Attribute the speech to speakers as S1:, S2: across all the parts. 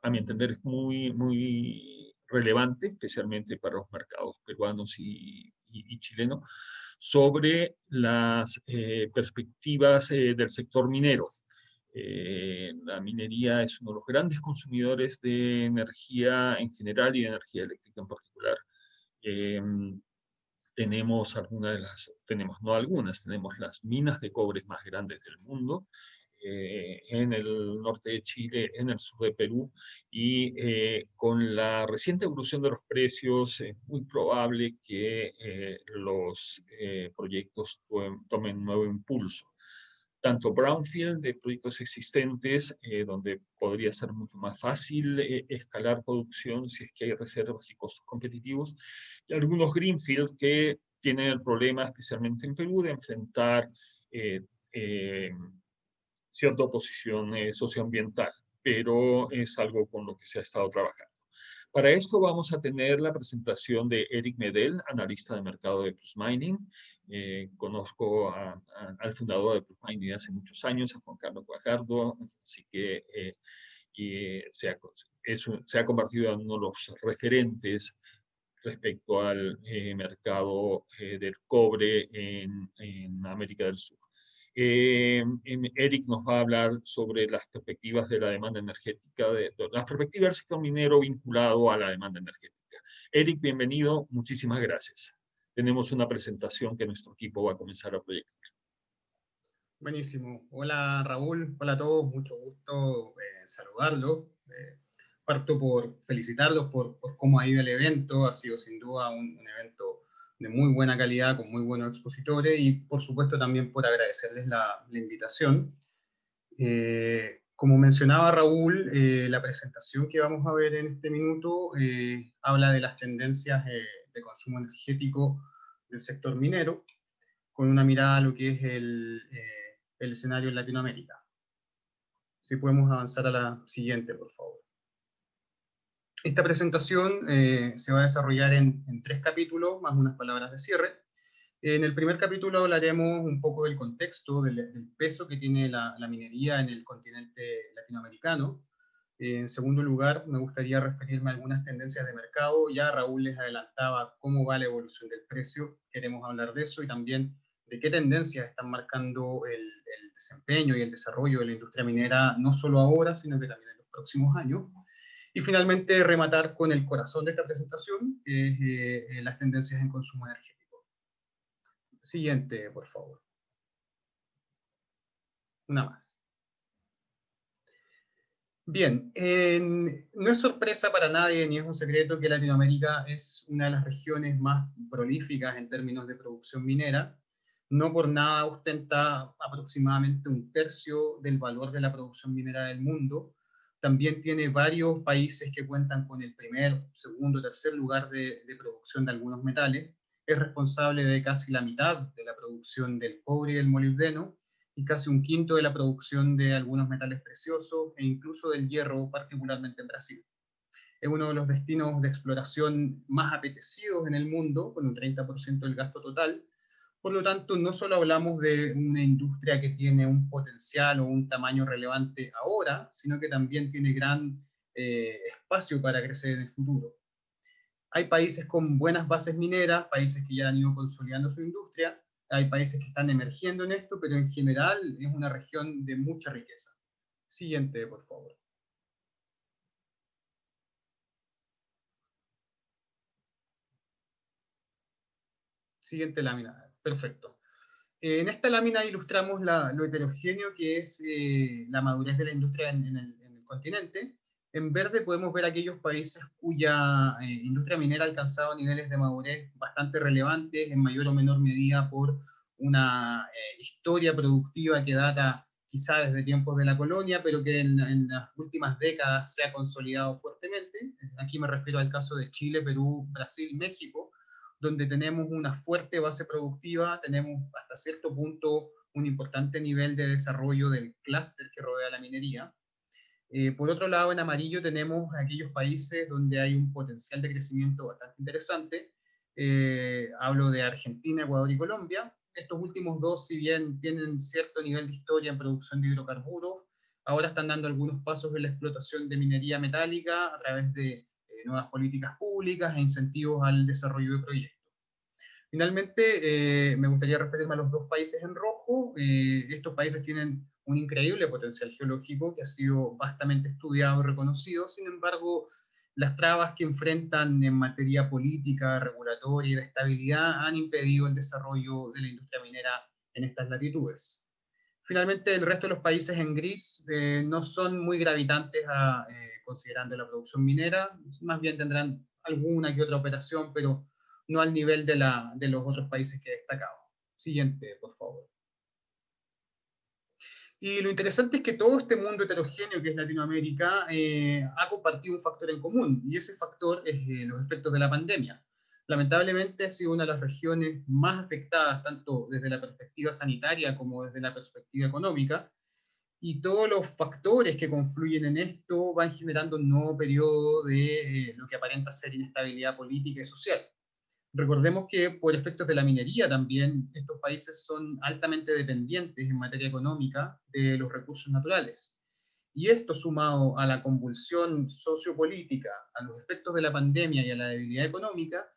S1: a mi entender, es muy relevante, especialmente para los mercados peruanos y chilenos, sobre las perspectivas del sector minero. La minería es uno de los grandes consumidores de energía en general y de energía eléctrica en particular. Eh, tenemos no algunas, tenemos las minas de cobre más grandes del mundo, en el norte de Chile, en el sur de Perú, y con la reciente evolución de los precios es muy probable que los proyectos tomen nuevo impulso. Tanto brownfield de proyectos existentes, donde podría ser mucho más fácil escalar producción si es que hay reservas y costos competitivos, y algunos greenfield que tienen el problema, especialmente en Perú, de enfrentar eh, eh, cierta oposición socioambiental, pero es algo con lo que se ha estado trabajando. Para esto vamos a tener la presentación de Eric Medel, analista de mercado de Plus Mining. Conozco al fundador de Plus Mining de hace muchos años, a Juan Carlos Guajardo, así que se ha convertido en uno de los referentes respecto al mercado del cobre en América del Sur. Eric nos va a hablar sobre las perspectivas de la demanda energética, las perspectivas del sector minero vinculado a la demanda energética. Eric, bienvenido, muchísimas gracias. Tenemos una presentación que nuestro equipo va a comenzar a proyectar.
S2: Buenísimo. Hola Raúl, hola a todos, mucho gusto saludarlos. Parto por felicitarlos por cómo ha ido el evento, ha sido sin duda un evento de muy buena calidad, con muy buenos expositores, y por supuesto también por agradecerles la invitación. Como mencionaba Raúl, la presentación que vamos a ver en este minuto habla de las tendencias de consumo energético del sector minero, con una mirada a lo que es el escenario en Latinoamérica. Si podemos avanzar a la siguiente, por favor. Esta presentación se va a desarrollar en 3 capítulos, más unas palabras de cierre. En el primer capítulo hablaremos un poco del contexto, del peso que tiene la minería en el continente latinoamericano. En segundo lugar, me gustaría referirme a algunas tendencias de mercado. Ya Raúl les adelantaba cómo va la evolución del precio, queremos hablar de eso, y también de qué tendencias están marcando el desempeño y el desarrollo de la industria minera, no solo ahora, sino que también en los próximos años. Y finalmente rematar con el corazón de esta presentación, que es las tendencias en consumo energético. Siguiente, por favor. Una más. Bien, no es sorpresa para nadie, ni es un secreto, que Latinoamérica es una de las regiones más prolíficas en términos de producción minera. No por nada ostenta aproximadamente 1/3 del valor de la producción minera del mundo. También tiene varios países que cuentan con el primer, segundo, tercer lugar de producción de algunos metales. Es responsable de casi la mitad de la producción del cobre y del molibdeno, y casi 1/5 de la producción de algunos metales preciosos e incluso del hierro, particularmente en Brasil. Es uno de los destinos de exploración más apetecidos en el mundo, con un 30% del gasto total. Por lo tanto, no solo hablamos de una industria que tiene un potencial o un tamaño relevante ahora, sino que también tiene gran espacio para crecer en el futuro. Hay países con buenas bases mineras, países que ya han ido consolidando su industria, hay países que están emergiendo en esto, pero en general es una región de mucha riqueza. Siguiente, por favor. Siguiente lámina, perfecto. En esta lámina ilustramos lo heterogéneo que es la madurez de la industria en el continente. En verde podemos ver aquellos países cuya industria minera ha alcanzado niveles de madurez bastante relevantes, en mayor o menor medida por una historia productiva que data quizá desde tiempos de la colonia, pero que en las últimas décadas se ha consolidado fuertemente. Aquí me refiero al caso de Chile, Perú, Brasil, México, donde tenemos una fuerte base productiva, tenemos hasta cierto punto un importante nivel de desarrollo del clúster que rodea la minería. Por otro lado, en amarillo tenemos aquellos países donde hay un potencial de crecimiento bastante interesante. Hablo de Argentina, Ecuador y Colombia. Estos últimos dos, si bien tienen cierto nivel de historia en producción de hidrocarburos, ahora están dando algunos pasos en la explotación de minería metálica a través de nuevas políticas públicas e incentivos al desarrollo de proyectos. Finalmente, me gustaría referirme a los dos países en rojo. Estos países tienen un increíble potencial geológico que ha sido vastamente estudiado y reconocido. Sin embargo, las trabas que enfrentan en materia política, regulatoria y de estabilidad han impedido el desarrollo de la industria minera en estas latitudes. Finalmente, el resto de los países en gris no son muy gravitantes considerando la producción minera, más bien tendrán alguna que otra operación, pero no al nivel de los otros países que he destacado. Siguiente, por favor. Y lo interesante es que todo este mundo heterogéneo que es Latinoamérica ha compartido un factor en común, y ese factor es los efectos de la pandemia. Lamentablemente ha sido una de las regiones más afectadas, tanto desde la perspectiva sanitaria como desde la perspectiva económica, y todos los factores que confluyen en esto van generando un nuevo periodo de lo que aparenta ser inestabilidad política y social. Recordemos que por efectos de la minería también estos países son altamente dependientes en materia económica de los recursos naturales. Y esto sumado a la convulsión sociopolítica, a los efectos de la pandemia y a la debilidad económica,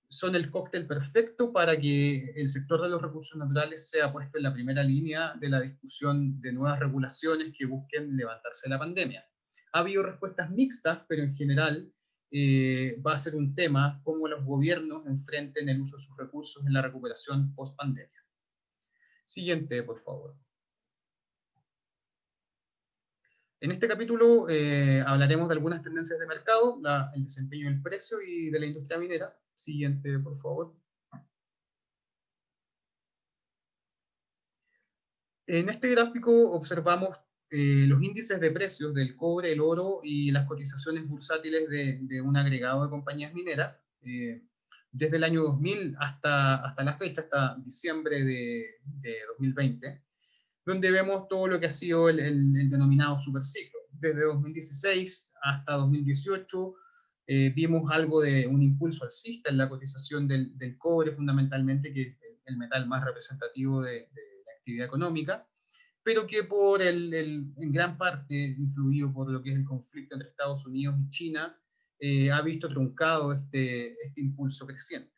S2: son el cóctel perfecto para que el sector de los recursos naturales sea puesto en la primera línea de la discusión de nuevas regulaciones que busquen levantarse de la pandemia. Ha habido respuestas mixtas, pero en general va a ser un tema cómo los gobiernos enfrenten el uso de sus recursos en la recuperación post-pandemia. Siguiente, por favor. En este capítulo hablaremos de algunas tendencias de mercado, el desempeño del precio y de la industria minera. Siguiente, por favor. En este gráfico observamos los índices de precios del cobre, el oro y las cotizaciones bursátiles de un agregado de compañías mineras, desde el año 2000 hasta la fecha, hasta diciembre de 2020, donde vemos todo lo que ha sido el denominado superciclo. Desde 2016 hasta 2018 vimos algo de un impulso alcista en la cotización del cobre, fundamentalmente, que es el metal más representativo de la actividad económica, pero que en gran parte influido por lo que es el conflicto entre Estados Unidos y China, ha visto truncado este impulso creciente.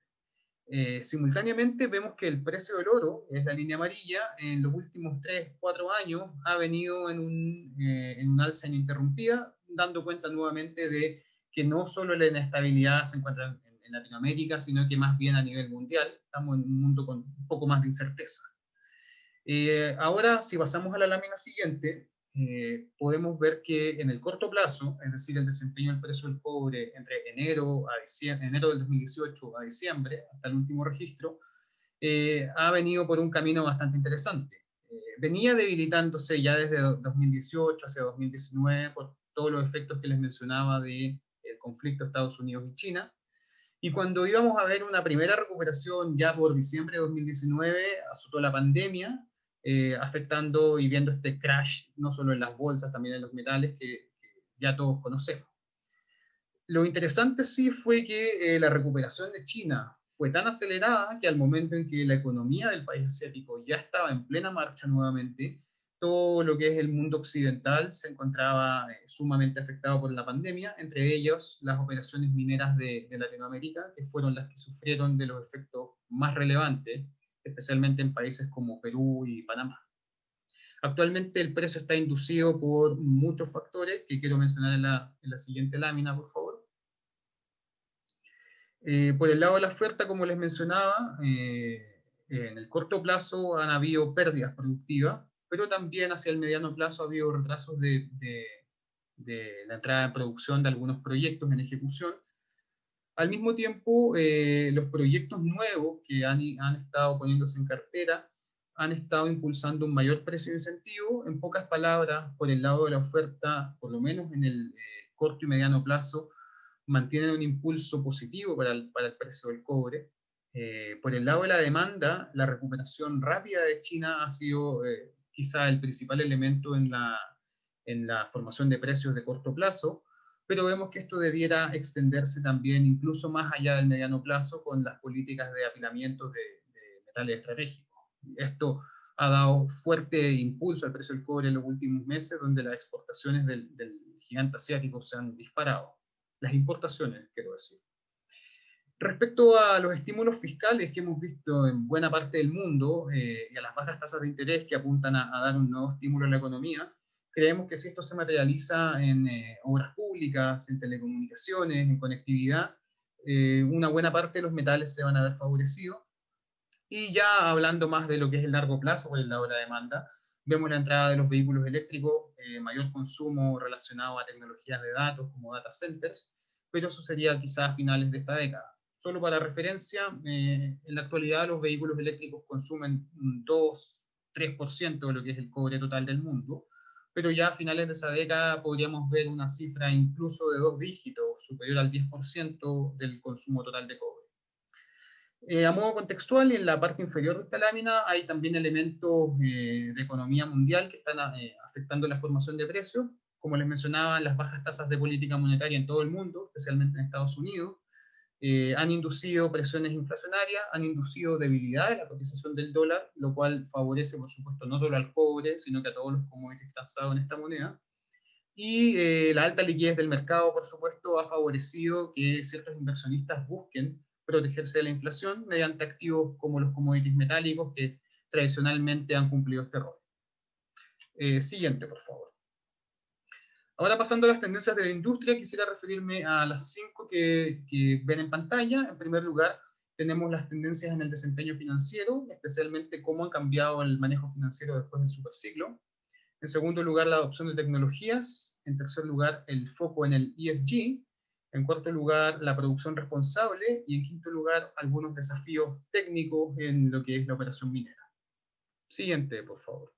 S2: Simultáneamente vemos que el precio del oro, es la línea amarilla, en los últimos 3-4 años ha venido en un alza ininterrumpida, dando cuenta nuevamente de que no solo la inestabilidad se encuentra en Latinoamérica, sino que más bien a nivel mundial estamos en un mundo con un poco más de incerteza. Ahora, si pasamos a la lámina siguiente, podemos ver que en el corto plazo, es decir, el desempeño del precio del cobre entre enero del 2018 a diciembre, hasta el último registro, ha venido por un camino bastante interesante. Venía debilitándose ya desde 2018 hacia 2019 por todos los efectos que les mencionaba del conflicto Estados Unidos y China. Y cuando íbamos a ver una primera recuperación ya por diciembre de 2019, azotó la pandemia, afectando y viendo este crash no solo en las bolsas, también en los metales que ya todos conocemos. Lo interesante sí fue que la recuperación de China fue tan acelerada que al momento en que la economía del país asiático ya estaba en plena marcha nuevamente, todo lo que es el mundo occidental se encontraba sumamente afectado por la pandemia, entre ellos las operaciones mineras de Latinoamérica, que fueron las que sufrieron de los efectos más relevantes, especialmente en países como Perú y Panamá. Actualmente el precio está inducido por muchos factores que quiero mencionar en la siguiente lámina, por favor. Por el lado de la oferta, como les mencionaba, en el corto plazo han habido pérdidas productivas, pero también hacia el mediano plazo ha habido retrasos de la entrada en producción de algunos proyectos en ejecución. Al mismo tiempo, los proyectos nuevos que han estado poniéndose en cartera han estado impulsando un mayor precio de incentivo. En pocas palabras, por el lado de la oferta, por lo menos en el corto y mediano plazo, mantienen un impulso positivo para el precio del cobre. Por el lado de la demanda, la recuperación rápida de China ha sido quizá el principal elemento en la formación de precios de corto plazo, pero vemos que esto debiera extenderse también incluso más allá del mediano plazo con las políticas de apilamiento de metales estratégicos. Esto ha dado fuerte impulso al precio del cobre en los últimos meses, donde las exportaciones del gigante asiático se han disparado. Las importaciones, quiero decir. Respecto a los estímulos fiscales que hemos visto en buena parte del mundo y a las bajas tasas de interés que apuntan a dar un nuevo estímulo a la economía, creemos que si esto se materializa en obras públicas, en telecomunicaciones, en conectividad, una buena parte de los metales se van a ver favorecidos. Y ya hablando más de lo que es el largo plazo, por el lado de la demanda, vemos la entrada de los vehículos eléctricos, mayor consumo relacionado a tecnologías de datos como data centers, pero eso sería quizás a finales de esta década. Solo para referencia, en la actualidad los vehículos eléctricos consumen un 2-3% de lo que es el cobre total del mundo, pero ya a finales de esa década podríamos ver una cifra incluso de 2 dígitos, superior al 10% del consumo total de cobre. A modo contextual, en la parte inferior de esta lámina hay también elementos de economía mundial que están afectando la formación de precios. Como les mencionaba, las bajas tasas de política monetaria en todo el mundo, especialmente en Estados Unidos, han inducido presiones inflacionarias, han inducido debilidad en la cotización del dólar, lo cual favorece, por supuesto, no solo al cobre, sino que a todos los commodities transados en esta moneda. Y la alta liquidez del mercado, por supuesto, ha favorecido que ciertos inversionistas busquen protegerse de la inflación mediante activos como los commodities metálicos que tradicionalmente han cumplido este rol. Siguiente, por favor. Ahora pasando a las tendencias de la industria, quisiera referirme a las 5 que ven en pantalla. En primer lugar, tenemos las tendencias en el desempeño financiero, especialmente cómo ha cambiado el manejo financiero después del superciclo. En segundo lugar, la adopción de tecnologías. En tercer lugar, el foco en el ESG. En cuarto lugar, la producción responsable. Y en quinto lugar, algunos desafíos técnicos en lo que es la operación minera. Siguiente, por favor.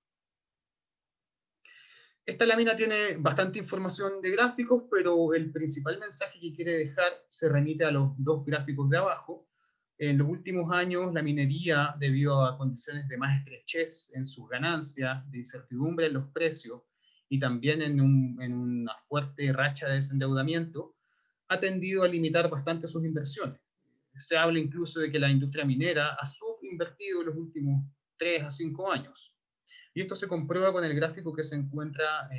S2: Esta lámina tiene bastante información de gráficos, pero el principal mensaje que quiere dejar se remite a los dos gráficos de abajo. En los últimos años, la minería, debido a condiciones de más estrechez en sus ganancias, de incertidumbre en los precios y también en una fuerte racha de desendeudamiento, ha tendido a limitar bastante sus inversiones. Se habla incluso de que la industria minera ha subinvertido en los últimos 3 a 5 años. Y esto se comprueba con el gráfico que se encuentra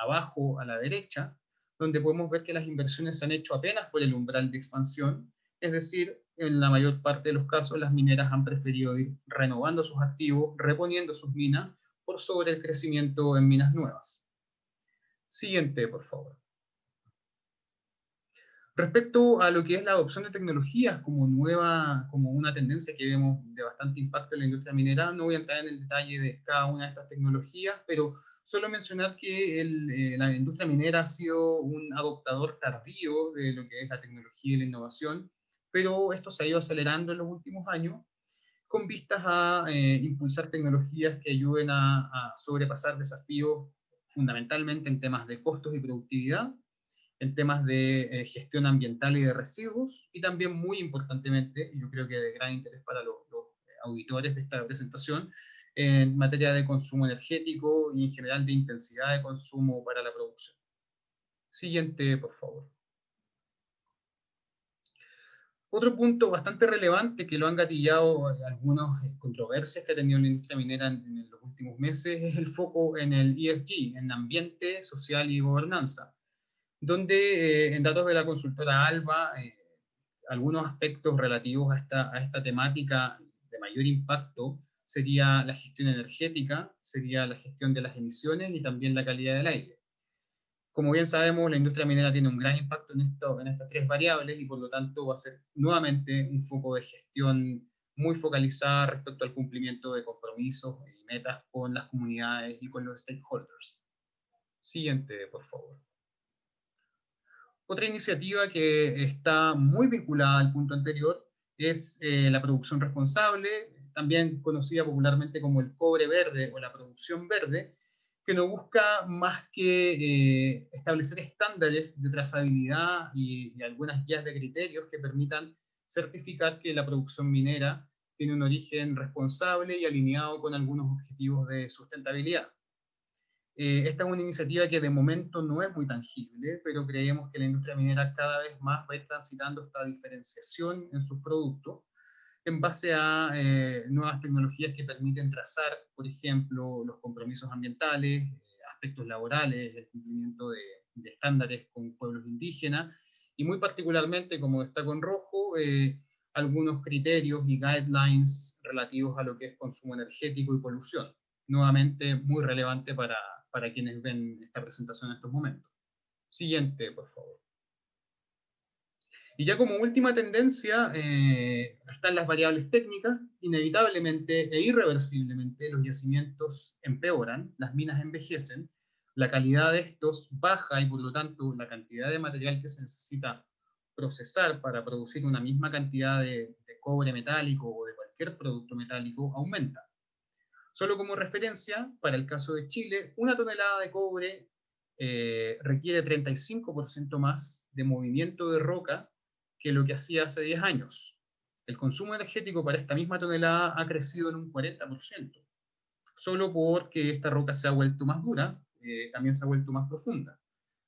S2: abajo a la derecha, donde podemos ver que las inversiones se han hecho apenas por el umbral de expansión, es decir, en la mayor parte de los casos las mineras han preferido ir renovando sus activos, reponiendo sus minas, por sobre el crecimiento en minas nuevas. Siguiente, por favor. Respecto a lo que es la adopción de tecnologías como una tendencia que vemos de bastante impacto en la industria minera, no voy a entrar en el detalle de cada una de estas tecnologías, pero solo mencionar que la industria minera ha sido un adoptador tardío de lo que es la tecnología y la innovación, pero esto se ha ido acelerando en los últimos años con vistas a impulsar tecnologías que ayuden a sobrepasar desafíos fundamentalmente en temas de costos y productividad, en temas de gestión ambiental y de residuos, y también muy importantemente, y yo creo que de gran interés para los auditores de esta presentación, en materia de consumo energético y en general de intensidad de consumo para la producción. Siguiente, por favor. Otro punto bastante relevante que lo han gatillado algunas controversias que ha tenido la industria minera en los últimos meses es el foco en el ESG, en ambiente, social y gobernanza, donde en datos de la consultora ALBA, algunos aspectos relativos a esta temática de mayor impacto sería la gestión energética, sería la gestión de las emisiones y también la calidad del aire. Como bien sabemos, la industria minera tiene un gran impacto en estas tres variables y por lo tanto va a ser nuevamente un foco de gestión muy focalizada respecto al cumplimiento de compromisos y metas con las comunidades y con los stakeholders. Siguiente, por favor. Otra iniciativa que está muy vinculada al punto anterior es la producción responsable, también conocida popularmente como el cobre verde o la producción verde, que no busca más que establecer estándares de trazabilidad y algunas guías de criterios que permitan certificar que la producción minera tiene un origen responsable y alineado con algunos objetivos de sustentabilidad. Esta es una iniciativa que de momento no es muy tangible, pero creemos que la industria minera cada vez más va a ir transitando esta diferenciación en sus productos, en base a nuevas tecnologías que permiten trazar, por ejemplo, los compromisos ambientales, aspectos laborales, el cumplimiento de estándares con pueblos indígenas, y muy particularmente, como está con rojo, algunos criterios y guidelines relativos a lo que es consumo energético y polución. Nuevamente, muy relevante para quienes ven esta presentación en estos momentos. Siguiente, por favor. Y ya como última tendencia, están las variables técnicas. Inevitablemente e irreversiblemente los yacimientos empeoran, las minas envejecen, la calidad de estos baja y por lo tanto la cantidad de material que se necesita procesar para producir una misma cantidad de cobre metálico o de cualquier producto metálico aumenta. Solo como referencia, para el caso de Chile, una tonelada de cobre requiere 35% más de movimiento de roca que lo que hacía hace 10 años. El consumo energético para esta misma tonelada ha crecido en un 40%, solo porque esta roca se ha vuelto más dura, también se ha vuelto más profunda.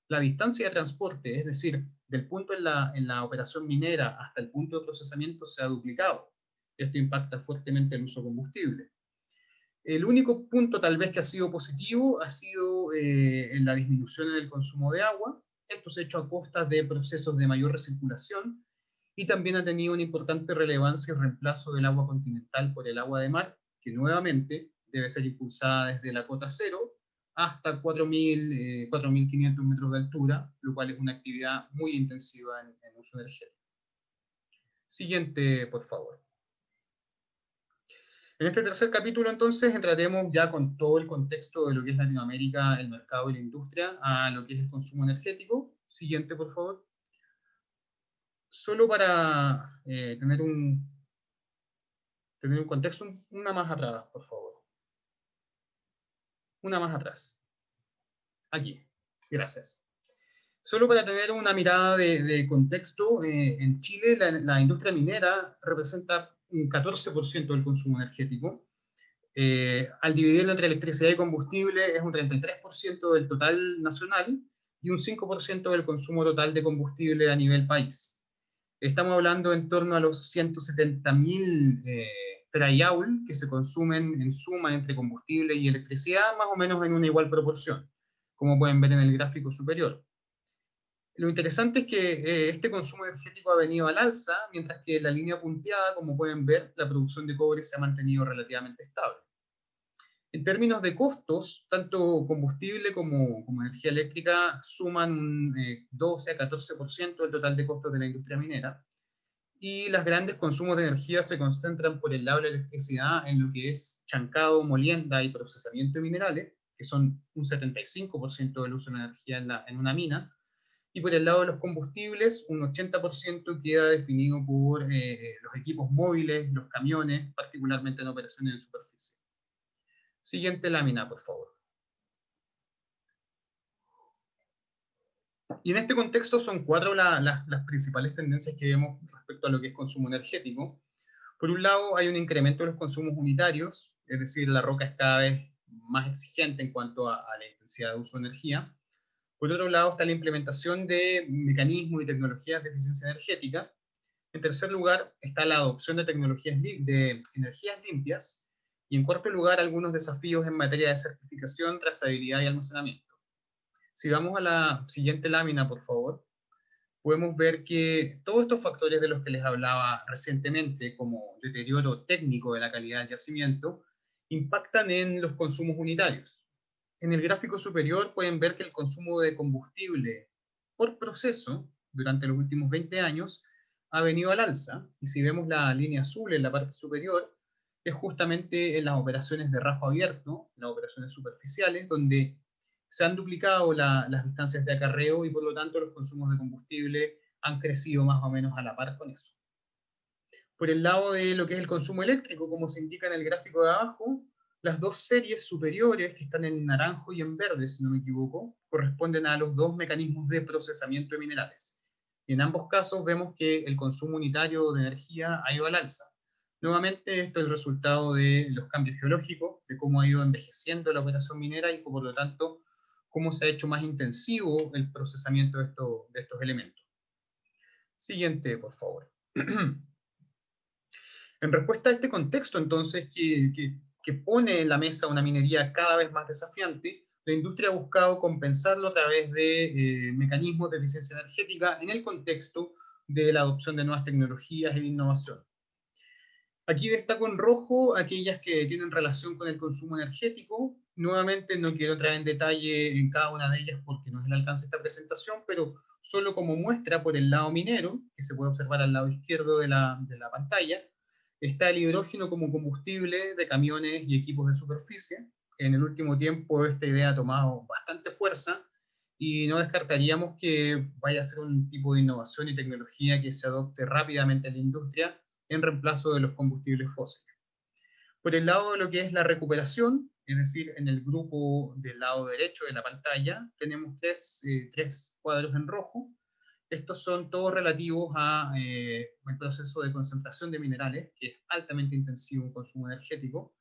S2: La distancia de transporte, es decir, del punto en la operación minera hasta el punto de procesamiento, se ha duplicado. Esto impacta fuertemente el uso de combustible. El único punto tal vez que ha sido positivo ha sido en la disminución en el consumo de agua. Esto se ha hecho a costa de procesos de mayor recirculación y también ha tenido una importante relevancia el reemplazo del agua continental por el agua de mar, que nuevamente debe ser impulsada desde la cota cero hasta 4.500 metros de altura, lo cual es una actividad muy intensiva en uso energético. Siguiente, por favor. En este tercer capítulo, entonces, entraremos ya con todo el contexto de lo que es Latinoamérica, el mercado y la industria, a lo que es el consumo energético. Siguiente, por favor. Solo para tener un contexto, una más atrás, por favor. Una más atrás. Aquí. Gracias. Solo para tener una mirada de contexto, en Chile la industria minera representa un 14% del consumo energético. Al dividirlo entre electricidad y combustible es un 33% del total nacional y un 5% del consumo total de combustible a nivel país. Estamos hablando en torno a los 170.000 terajoule que se consumen en suma entre combustible y electricidad, más o menos en una igual proporción, como pueden ver en el gráfico superior. Lo interesante es que este consumo energético ha venido al alza, mientras que en la línea punteada, como pueden ver, la producción de cobre se ha mantenido relativamente estable. En términos de costos, tanto combustible como energía eléctrica suman un 12 a 14% del total de costos de la industria minera, y los grandes consumos de energía se concentran por el lado de la electricidad en lo que es chancado, molienda y procesamiento de minerales, que son un 75% del uso de energía en una mina, y por el lado de los combustibles, un 80% queda definido por los equipos móviles, los camiones, particularmente en operaciones de superficie. Siguiente lámina, por favor. Y en este contexto son cuatro las principales tendencias que vemos respecto a lo que es consumo energético. Por un lado, hay un incremento de los consumos unitarios, es decir, la roca es cada vez más exigente en cuanto a la intensidad de uso de energía. Por otro lado, está la implementación de mecanismos y tecnologías de eficiencia energética. En tercer lugar, está la adopción de tecnologías de energías limpias. Y en cuarto lugar, algunos desafíos en materia de certificación, trazabilidad y almacenamiento. Si vamos a la siguiente lámina, por favor, podemos ver que todos estos factores de los que les hablaba recientemente, como deterioro técnico de la calidad del yacimiento, impactan en los consumos unitarios. En el gráfico superior pueden ver que el consumo de combustible por proceso durante los últimos 20 años ha venido al alza, y si vemos la línea azul en la parte superior, es justamente en las operaciones de rajo abierto, las operaciones superficiales, donde se han duplicado las distancias de acarreo y por lo tanto los consumos de combustible han crecido más o menos a la par con eso. Por el lado de lo que es el consumo eléctrico, como se indica en el gráfico de abajo, las dos series superiores, que están en naranjo y en verde, si no me equivoco, corresponden a los dos mecanismos de procesamiento de minerales. Y en ambos casos vemos que el consumo unitario de energía ha ido al alza. Nuevamente, esto es el resultado de los cambios geológicos, de cómo ha ido envejeciendo la operación minera y por lo tanto, cómo se ha hecho más intensivo el procesamiento de estos elementos. Siguiente, por favor. En respuesta a este contexto, entonces, que pone en la mesa una minería cada vez más desafiante, la industria ha buscado compensarlo a través de mecanismos de eficiencia energética en el contexto de la adopción de nuevas tecnologías e de innovación. Aquí destaco en rojo aquellas que tienen relación con el consumo energético. Nuevamente no quiero entrar en detalle en cada una de ellas porque no es el alcance de esta presentación, pero solo como muestra por el lado minero, que se puede observar al lado izquierdo de la pantalla, está el hidrógeno como combustible de camiones y equipos de superficie. En el último tiempo esta idea ha tomado bastante fuerza y no descartaríamos que vaya a ser un tipo de innovación y tecnología que se adopte rápidamente en la industria en reemplazo de los combustibles fósiles. Por el lado de lo que es la recuperación, es decir, en el grupo del lado derecho de la pantalla, tenemos tres cuadros en rojo. Estos son todos relativos a el proceso de concentración de minerales, que es altamente intensivo en consumo energético,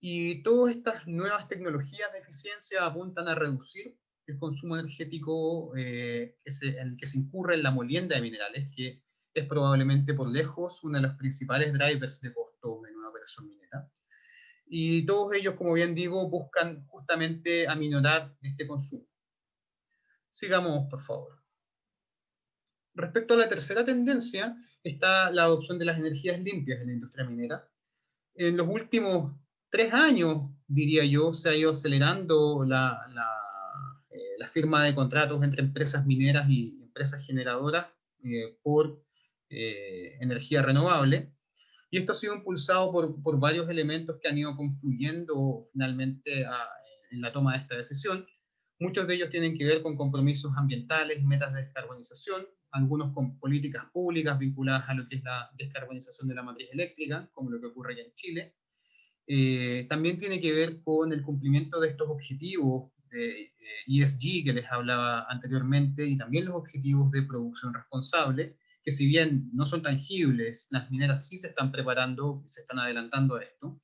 S2: y todas estas nuevas tecnologías de eficiencia apuntan a reducir el consumo energético en el que se incurre en la molienda de minerales, que es probablemente por lejos uno de los principales drivers de costo en una operación minera. Y todos ellos, como bien digo, buscan justamente aminorar este consumo. Sigamos, por favor. Respecto a la tercera tendencia, está la adopción de las energías limpias en la industria minera. En los últimos 3 años, diría yo, se ha ido acelerando la firma de contratos entre empresas mineras y empresas generadoras por energía renovable. Y esto ha sido impulsado por varios elementos que han ido confluyendo finalmente en la toma de esta decisión. Muchos de ellos tienen que ver con compromisos ambientales y metas de descarbonización, algunos con políticas públicas vinculadas a lo que es la descarbonización de la matriz eléctrica, como lo que ocurre allá en Chile. También tiene que ver con el cumplimiento de estos objetivos de ESG que les hablaba anteriormente, y también los objetivos de producción responsable, que si bien no son tangibles, las mineras sí se están preparando, se están adelantando a esto.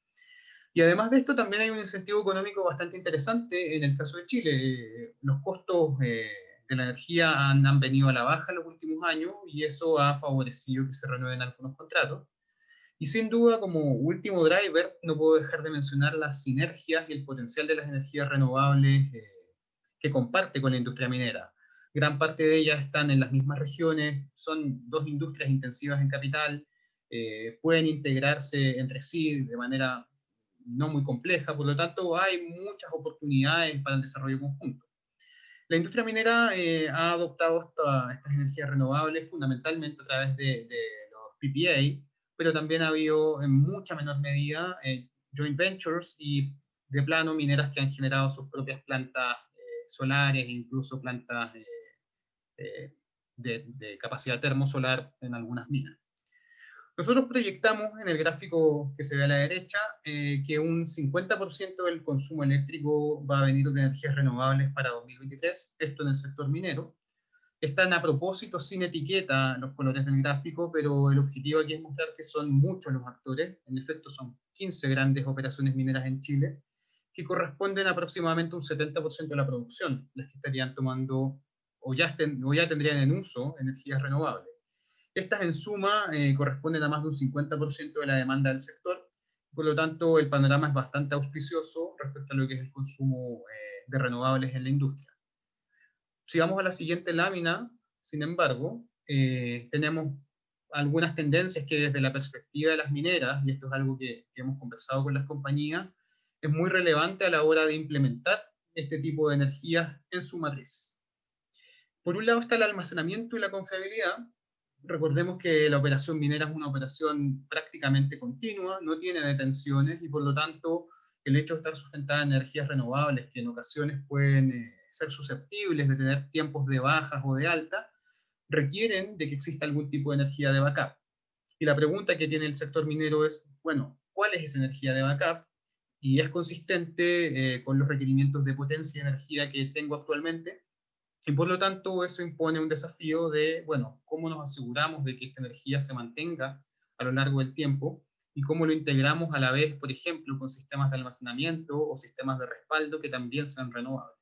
S2: Y además de esto, también hay un incentivo económico bastante interesante en el caso de Chile. Los costos de la energía han venido a la baja en los últimos años, y eso ha favorecido que se renueven algunos contratos. Y sin duda, como último driver, no puedo dejar de mencionar las sinergias y el potencial de las energías renovables que comparte con la industria minera. Gran parte de ellas están en las mismas regiones, son dos industrias intensivas en capital, pueden integrarse entre sí de manera no muy compleja, por lo tanto hay muchas oportunidades para el desarrollo conjunto. La industria minera ha adoptado estas energías renovables fundamentalmente a través de los PPA, pero también ha habido en mucha menor medida joint ventures y de plano mineras que han generado sus propias plantas solares e incluso plantas de capacidad termosolar en algunas minas. Nosotros proyectamos en el gráfico que se ve a la derecha que un 50% del consumo eléctrico va a venir de energías renovables para 2023, esto en el sector minero. Están a propósito sin etiqueta los colores del gráfico, pero el objetivo aquí es mostrar que son muchos los actores. En efecto, son 15 grandes operaciones mineras en Chile, que corresponden a aproximadamente un 70% de la producción, las que estarían tomando o ya tendrían en uso energías renovables. Estas en suma corresponden a más de un 50% de la demanda del sector, por lo tanto el panorama es bastante auspicioso respecto a lo que es el consumo de renovables en la industria. Si vamos a la siguiente lámina, sin embargo, tenemos algunas tendencias que desde la perspectiva de las mineras, y esto es algo que hemos conversado con las compañías, es muy relevante a la hora de implementar este tipo de energías en su matriz. Por un lado está el almacenamiento y la confiabilidad. Recordemos que la operación minera es una operación prácticamente continua, no tiene detenciones, y por lo tanto el hecho de estar sustentada en energías renovables, que en ocasiones pueden ser susceptibles de tener tiempos de bajas o de alta, requieren de que exista algún tipo de energía de backup. Y la pregunta que tiene el sector minero es, bueno, ¿cuál es esa energía de backup? Y es consistente con los requerimientos de potencia y energía que tengo actualmente. Y por lo tanto, eso impone un desafío de, bueno, cómo nos aseguramos de que esta energía se mantenga a lo largo del tiempo y cómo lo integramos a la vez, por ejemplo, con sistemas de almacenamiento o sistemas de respaldo que también sean renovables.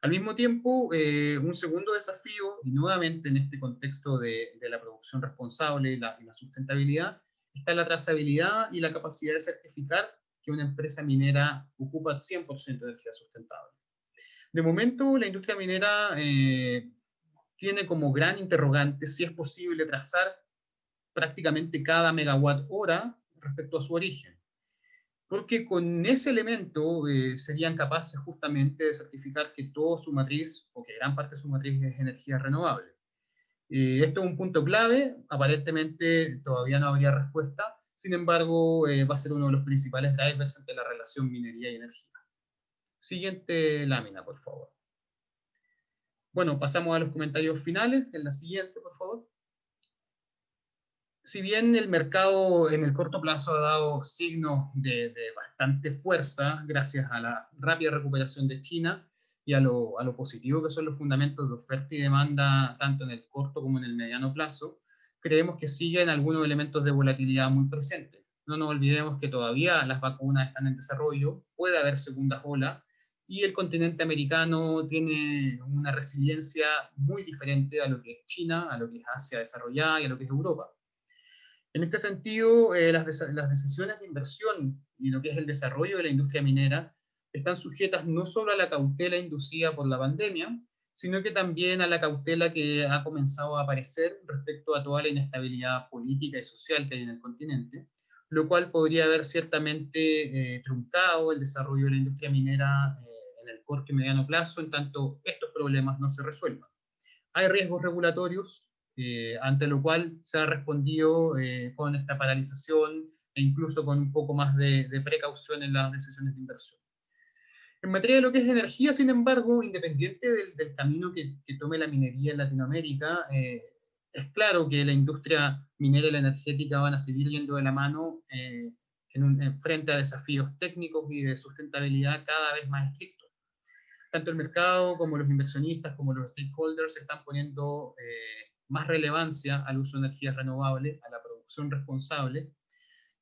S2: Al mismo tiempo, un segundo desafío, y nuevamente en este contexto de la producción responsable y la sustentabilidad, está la trazabilidad y la capacidad de certificar que una empresa minera ocupa 100% de energía sustentable. De momento, la industria minera tiene como gran interrogante si es posible trazar prácticamente cada megawatt hora respecto a su origen. Porque con ese elemento serían capaces justamente de certificar que toda su matriz, o que gran parte de su matriz es energía renovable. Esto es un punto clave, aparentemente todavía no habría respuesta, sin embargo va a ser uno de los principales drivers entre la relación minería y energía. Siguiente lámina, por favor. Bueno, pasamos a los comentarios finales, en la siguiente, por favor. Si bien el mercado en el corto plazo ha dado signos de bastante fuerza, gracias a la rápida recuperación de China y a lo positivo que son los fundamentos de oferta y demanda, tanto en el corto como en el mediano plazo, creemos que siguen algunos elementos de volatilidad muy presentes. No nos olvidemos que todavía las vacunas están en desarrollo, puede haber segundas olas, y el continente americano tiene una resiliencia muy diferente a lo que es China, a lo que es Asia desarrollada y a lo que es Europa. En este sentido, las decisiones de inversión y lo que es el desarrollo de la industria minera están sujetas no solo a la cautela inducida por la pandemia, sino que también a la cautela que ha comenzado a aparecer respecto a toda la inestabilidad política y social que hay en el continente, lo cual podría haber ciertamente truncado el desarrollo de la industria minera en el corto y mediano plazo, en tanto estos problemas no se resuelvan. Hay riesgos regulatorios, ante lo cual se ha respondido con esta paralización e incluso con un poco más de precaución en las decisiones de inversión. En materia de lo que es energía, sin embargo, independiente del camino que tome la minería en Latinoamérica, es claro que la industria minera y la energética van a seguir yendo de la mano frente a desafíos técnicos y de sustentabilidad cada vez más estrictos. Tanto el mercado como los inversionistas, como los stakeholders están poniendo más relevancia al uso de energías renovables, a la producción responsable,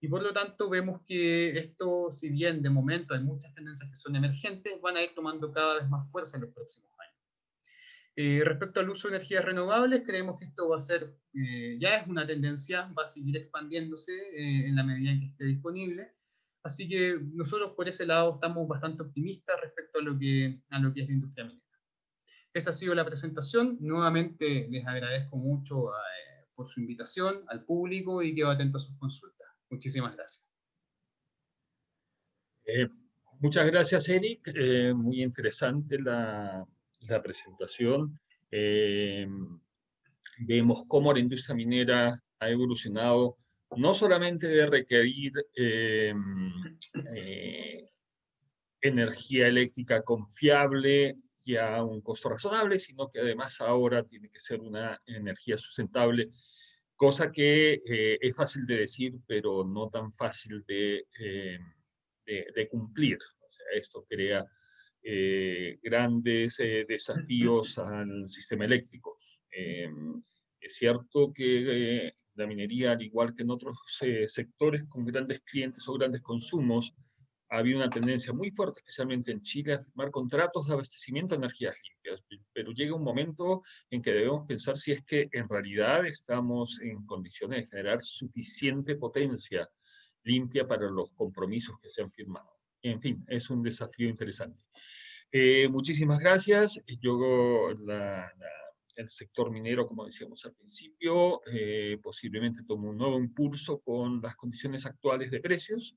S2: y por lo tanto vemos que esto, si bien de momento hay muchas tendencias que son emergentes, van a ir tomando cada vez más fuerza en los próximos años. Respecto al uso de energías renovables, creemos que esto va a ser, ya es una tendencia, va a seguir expandiéndose en la medida en que esté disponible. Así que nosotros por ese lado estamos bastante optimistas respecto a lo que es la industria minera. Esa ha sido la presentación. Nuevamente les agradezco mucho por su invitación al público y quedo atento a sus consultas. Muchísimas gracias.
S1: Muchas gracias, Eric. Muy interesante la presentación. Vemos cómo la industria minera ha evolucionado, no solamente de requerir energía eléctrica confiable y a un costo razonable, sino que además ahora tiene que ser una energía sustentable, cosa que es fácil de decir, pero no tan fácil de cumplir. O sea, esto crea grandes desafíos al sistema eléctrico. Es cierto que la minería, al igual que en otros sectores con grandes clientes o grandes consumos, ha habido una tendencia muy fuerte, especialmente en Chile, a firmar contratos de abastecimiento de energías limpias, pero llega un momento en que debemos pensar si es que en realidad estamos en condiciones de generar suficiente potencia limpia para los compromisos que se han firmado. En fin, es un desafío interesante. Muchísimas gracias. El sector minero, como decíamos al principio, posiblemente tome un nuevo impulso con las condiciones actuales de precios.